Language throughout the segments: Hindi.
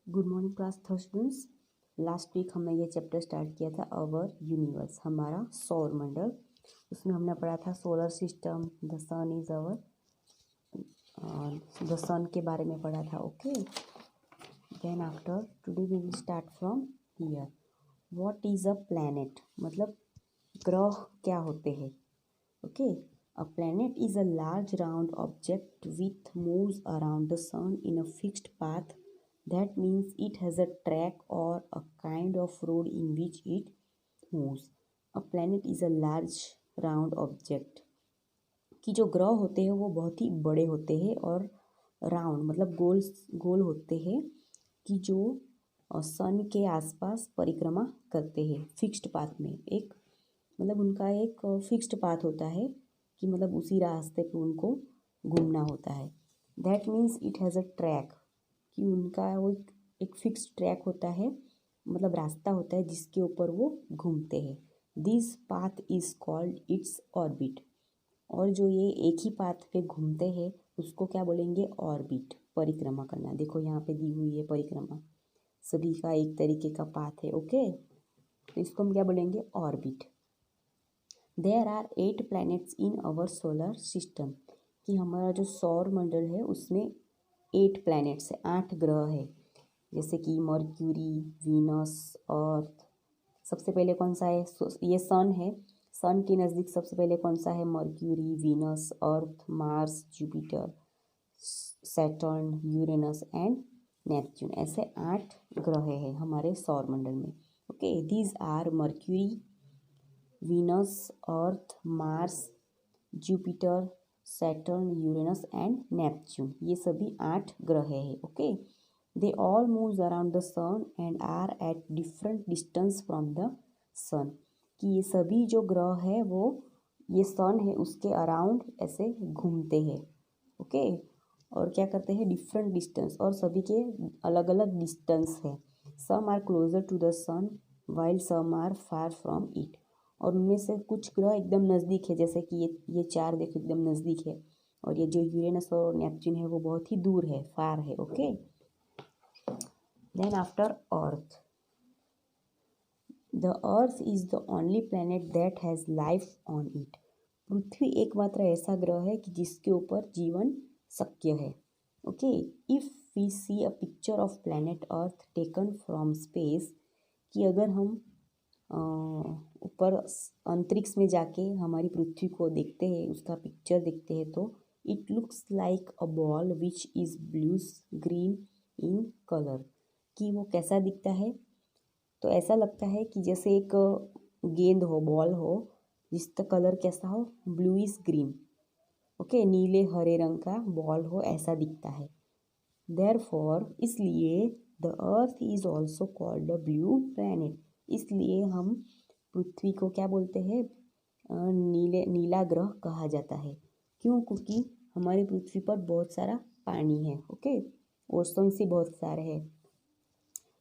Good morning class third students. Last week हमने ये चैप्टर स्टार्ट किया था अवर यूनिवर्स, हमारा सौर मंडल। उसमें हमने पढ़ा था solar system, the sun is our, the sun के बारे में पढ़ा था। Okay, then after today we will start from here. What is a planet, मतलब ग्रह क्या होते हैं। Okay, a planet is a large round object with moves around the sun in a fixed path. That means it has a track or a kind of road in which it moves. A planet is a large round object. कि जो ग्रह होते हैं वो बहुत ही बड़े होते हैं और राउंड मतलब गोल गोल होते हैं, कि जो सन के आसपास परिक्रमा करते हैं फिक्स्ड पाथ में। एक मतलब उनका एक फिक्स्ड पाथ होता है कि मतलब उसी रास्ते पे उनको घूमना होता है। That means it has a track, कि उनका वो एक फिक्स ट्रैक होता है, मतलब रास्ता होता है जिसके ऊपर वो घूमते हैं। This path is called its orbit. और जो ये एक ही पाथ पे घूमते हैं उसको क्या बोलेंगे, ऑर्बिट, परिक्रमा करना। देखो यहाँ पे दी हुई है परिक्रमा, सभी का एक तरीके का पाथ है। ओके, तो इसको हम क्या बोलेंगे, orbit. There are 8 planets in our solar system, कि हमारा जो सौर मंडल है उसमें 8 प्लैनेट्स है, 8 ग्रह है। जैसे कि मर्क्यूरी, वीनस, अर्थ। सबसे पहले कौन सा है, ये सन है। सन के नज़दीक सबसे पहले कौन सा है, Mercury, Venus, Earth, Mars, Jupiter, Saturn, Uranus and Neptune. ऐसे 8 ग्रह हैं हमारे सौर मंडल में। Okay, these are Mercury, Venus, Earth, Mars, Jupiter, Saturn, Uranus and Neptune. ये सभी 8 ग्रह हैं। Okay, they all moves around the sun and are at different distance from the sun, कि ये सभी जो ग्रह है वो ये सन है उसके अराउंड ऐसे घूमते हैं। ओके, और क्या करते हैं, डिफरेंट डिस्टेंस, और सभी के अलग अलग डिस्टेंस है। Some are closer to the sun while some are far from it, और उनमें से कुछ ग्रह एकदम नज़दीक है, जैसे कि ये 4 देखो एकदम नज़दीक है, और ये जो यूरेनस और नेपच्यून है वो बहुत ही दूर है, फार है। Okay, then after earth, the earth is the only planet that has life on it. पृथ्वी एकमात्र ऐसा ग्रह है कि जिसके ऊपर जीवन शक्य है। Okay, if we see a picture of planet Earth taken from space, कि अगर हम ऊपर अंतरिक्ष में जाके हमारी पृथ्वी को देखते हैं, उसका पिक्चर देखते हैं, तो it looks like a ball which is blues green in colour, कि वो कैसा दिखता है, तो ऐसा लगता है कि जैसे एक गेंद हो, बॉल हो, जिसका कलर कैसा हो, ब्लूइश ग्रीन। ओके, नीले हरे रंग का बॉल हो, ऐसा दिखता है। देयरफॉर, इसलिए the earth is also called the blue planet, इसलिए हम पृथ्वी को क्या बोलते हैं, नीला ग्रह कहा जाता है। क्यों, क्योंकि हमारी पृथ्वी पर बहुत सारा पानी है। ओके, ओशन से बहुत सारे है।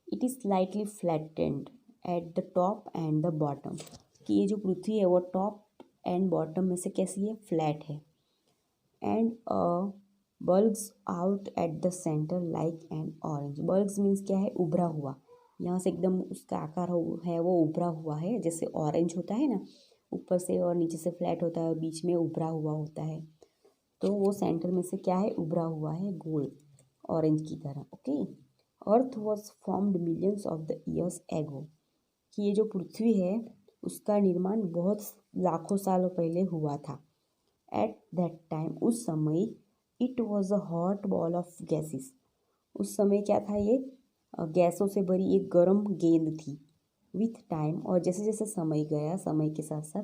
It is slightly flattened at the top and the bottom, कि ये जो पृथ्वी है वो टॉप एंड बॉटम में से कैसी है, फ्लैट है। And bulbs out at the centre like an orange. Bulbs means क्या है, उभरा हुआ, यहाँ से एकदम उसका आकार है वो उभरा हुआ है, जैसे ऑरेंज होता है ना, ऊपर से और नीचे से फ्लैट होता है और बीच में उभरा हुआ होता है, तो वो सेंटर में से क्या है, उभरा हुआ है, गोल ऑरेंज की तरह। Okay, earth was formed millions of the years ago, कि ये जो पृथ्वी है उसका निर्माण बहुत लाखों सालों पहले हुआ था। एट दैट टाइम, उस समय, it was a hot ball of gases, उस समय क्या था, ये गैसों से भरी एक गर्म गेंद थी। विथ टाइम, और जैसे जैसे समय गया, समय के साथ साथ,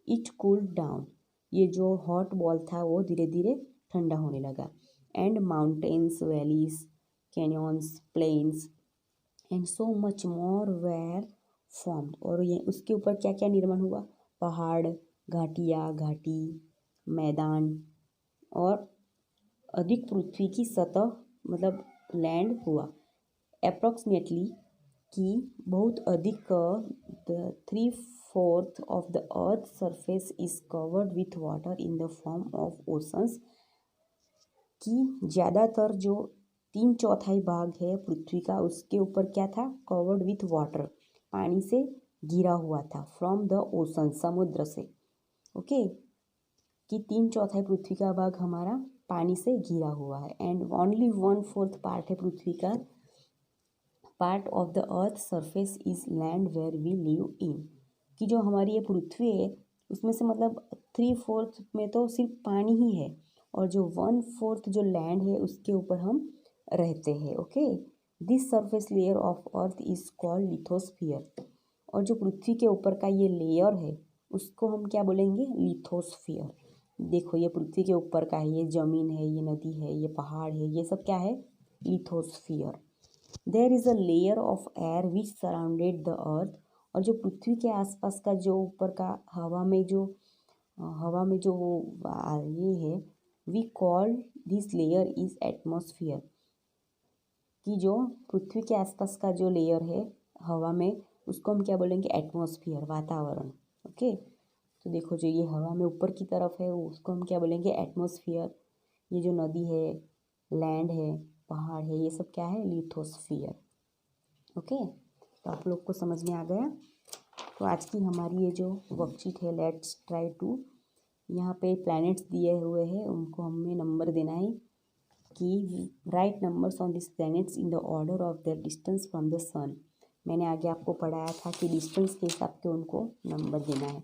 इट कूल्ड डाउन, ये जो हॉट बॉल था वो धीरे धीरे ठंडा होने लगा। And mountains, valleys, canyons, plains and so much more were formed, और ये उसके ऊपर क्या क्या निर्माण हुआ, पहाड़, घाटियाँ, घाटी, मैदान, और अधिक पृथ्वी की सतह मतलब लैंड हुआ। अप्रॉक्सीमेटली, कि बहुत अधिक, the 3/4 of the earth surface is covered with water in the form of oceans, कि ज़्यादातर जो 3/4 भाग है पृथ्वी का, उसके ऊपर क्या था, कवर्ड विथ वाटर, पानी से घिरा हुआ था, फ्रॉम द ओशन, समुद्र से। ओके, कि 3/4 पृथ्वी का भाग हमारा पानी से घिरा हुआ है। एंड ओनली 1/4 पार्ट है पृथ्वी का, part of the earth surface is land where we live in, कि जो हमारी ये पृथ्वी है उसमें से मतलब 3/4 में तो सिर्फ पानी ही है, और जो 1/4 जो लैंड है उसके ऊपर हम रहते हैं। Okay, this surface layer of earth is called lithosphere, और जो पृथ्वी के ऊपर का ये लेयर है उसको हम क्या बोलेंगे, लिथोस्फियर। देखो ये पृथ्वी के ऊपर का है, ये ज़मीन है, ये नदी है, ये पहाड़ है, ये सब क्या है, lithosphere. There is a layer of air which surrounded the earth, और जो पृथ्वी के आसपास का जो ऊपर का हवा में जो ये है, we call this layer is atmosphere, कि जो पृथ्वी के आसपास का जो लेयर है हवा में उसको हम क्या बोलेंगे, एटमॉस्फियर, वातावरण। ओके, तो देखो जो ये हवा में ऊपर की तरफ है उसको हम क्या बोलेंगे, एटमॉस्फियर। ये जो नदी है, लैंड है, पहाड़ है, ये सब क्या है, लिथोस्फियर। ओके, तो आप लोग को समझ में आ गया। तो आज की हमारी ये जो वर्कशीट है, लेट्स ट्राई टू, यहाँ पे प्लैनेट्स दिए हुए हैं, उनको हमें नंबर देना है कि write numbers on this planets in the order of their distance from the sun. मैंने आगे आपको पढ़ाया था कि डिस्टेंस के हिसाब से उनको नंबर देना है।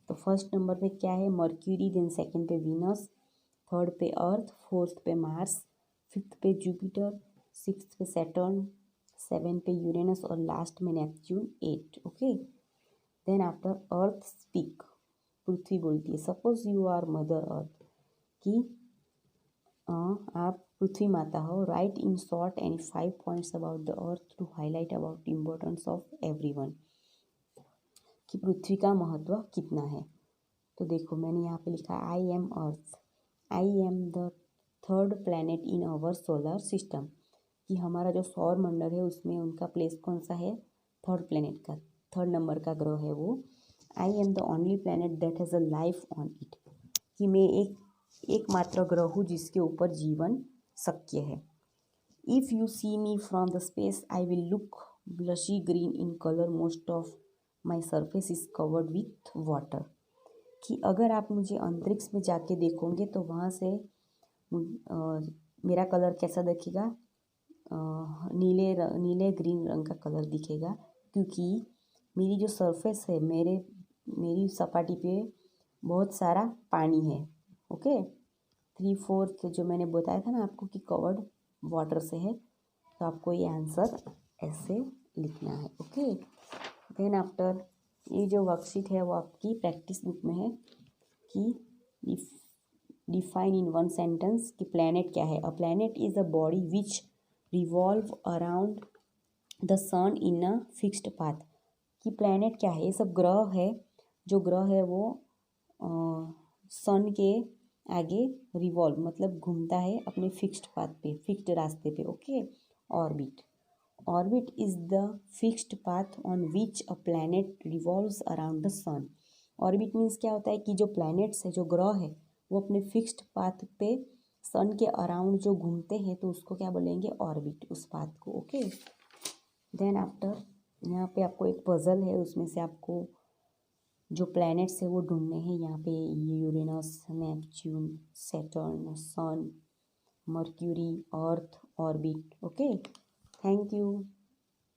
तो फर्स्ट नंबर पे क्या है, मर्क्यूरी, देन सेकंड पे वीनस, थर्ड पे अर्थ, फोर्थ पे मार्स, फिफ्थ पे जुपिटर, सिक्स्थ पे सैटर्न, सेवन पे यूरेनस और लास्ट में Neptune, 8। Okay, then after Earth speak, पृथ्वी बोलती है, suppose you are Mother Earth, कि आप पृथ्वी माता हो, write in short any 5 points about the earth to highlight about importance of everyone, कि पृथ्वी का महत्व कितना है। तो देखो मैंने यहाँ पे लिखा, I am Earth, I am the third planet in our solar system, कि हमारा जो सौर मंडल है उसमें उनका प्लेस कौन सा है, थर्ड प्लैनेट का, थर्ड नंबर का ग्रह है वो। आई am the only planet that has a life on it, कि मैं एकमात्र ग्रह हूँ जिसके ऊपर जीवन शक्य है। If you see me from the space I will look bluish green in colour, most of my surface is covered with water, कि अगर आप मुझे अंतरिक्ष में जाके देखोगे तो वहाँ से मेरा कलर कैसा दिखेगा, नीले ग्रीन रंग का कलर दिखेगा, क्योंकि मेरी जो सरफेस है, मेरी सपाटी पे बहुत सारा पानी है। ओके, 3/4 जो मैंने बताया था ना आपको कि कवर्ड वाटर से है, तो आपको ये आंसर ऐसे लिखना है। ओके, देन आफ्टर ये जो वर्कशीट है वो आपकी प्रैक्टिस बुक में है, कि डिफाइन इन 1 सेंटेंस कि प्लैनेट क्या है। A planet is a body which revolve around the sun in a fixed path, कि प्लैनेट क्या है, ये सब ग्रह है, जो ग्रह है वो सन के आगे रिवॉल्व मतलब घूमता है अपने फिक्स्ड पाथ पे, फिक्स्ड रास्ते पे। Okay, orbit, orbit is the fixed path on which a planet revolves around the sun. Orbit means क्या होता है कि जो प्लैनेट्स है, जो ग्रह है, वो अपने फिक्स्ड पाथ पे सन के अराउंड जो घूमते हैं तो उसको क्या बोलेंगे, ऑर्बिट, उस पाथ को। ओके, देन आफ्टर यहाँ पे आपको एक पजल है, उसमें से आपको जो प्लैनेट्स है वो ढूंढने हैं। यहाँ पे Uranus, Neptune, Saturn, sun, Mercury, Earth, orbit. Okay, thank you.